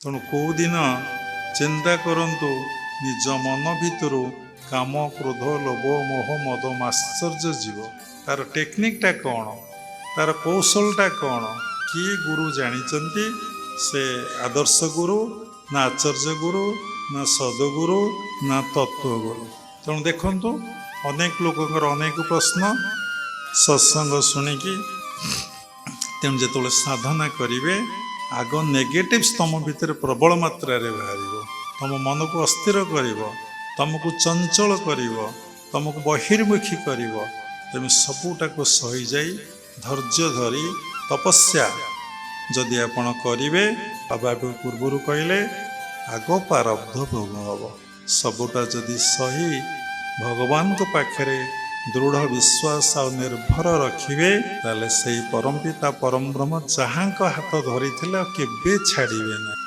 ତେଣୁ କେଉଁଦିନ ଚିନ୍ତା କରନ୍ତୁ ନିଜ ମନ ଭିତରୁ କାମ କ୍ରୋଧ ଲୋଭ ମୋହ ମଦ ମାଶ୍ଚର୍ଯ୍ୟ ଯିବ। ତାର ଟେକ୍ନିକଟା କ'ଣ, ତାର କୌଶଳଟା କ'ଣ, କିଏ ଗୁରୁ ଜାଣିଛନ୍ତି? ସେ ଆଦର୍ଶ ଗୁରୁ ନା ଆଚାର୍ଯ୍ୟ ଗୁରୁ ନା ସଦଗୁରୁ ନା ତତ୍ତ୍ୱଗୁରୁ? ତେଣୁ ଦେଖନ୍ତୁ ଅନେକ ଲୋକଙ୍କର ଅନେକ ପ୍ରଶ୍ନ ସତ୍ସଙ୍ଗ ଶୁଣିକି। ତେଣୁ ଯେତେବେଳେ ସାଧନା କରିବେ ଆଗ ନେଗେଟିଭ୍ସ ତମ ଭିତରେ ପ୍ରବଳ ମାତ୍ରାରେ ବାହାରିବ, ତମ ମନକୁ ଅସ୍ଥିର କରିବ, ତମକୁ ଚଞ୍ଚଳ କରିବ, ତମକୁ ବହିର୍ମୁଖୀ କରିବ। ତେଣୁ ସବୁଟାକୁ ସହିଯାଇ ଧୈର୍ଯ୍ୟ ଧରି ତପସ୍ୟା ଯଦି ଆପଣ କରିବେ, ବାବା ପୂର୍ବରୁ କହିଲେ ଆଗ ପ୍ରାରବ୍ଧ ଭୋଗ ହବ। ସବୁଟା ଯଦି ସହି ଭଗବାନଙ୍କ ପାଖରେ ଦୃଢ଼ ବିଶ୍ୱାସ ଆଉ ନିର୍ଭର ରଖିବେ, ତାହେଲେ ସେଇ ପରମ ପିତା ପରମ ବ୍ରହ୍ମ ଯାହାଙ୍କ ହାତ ଧରିଥିଲେ ଆଉ କେବେ ଛାଡ଼ିବେ ନାହିଁ।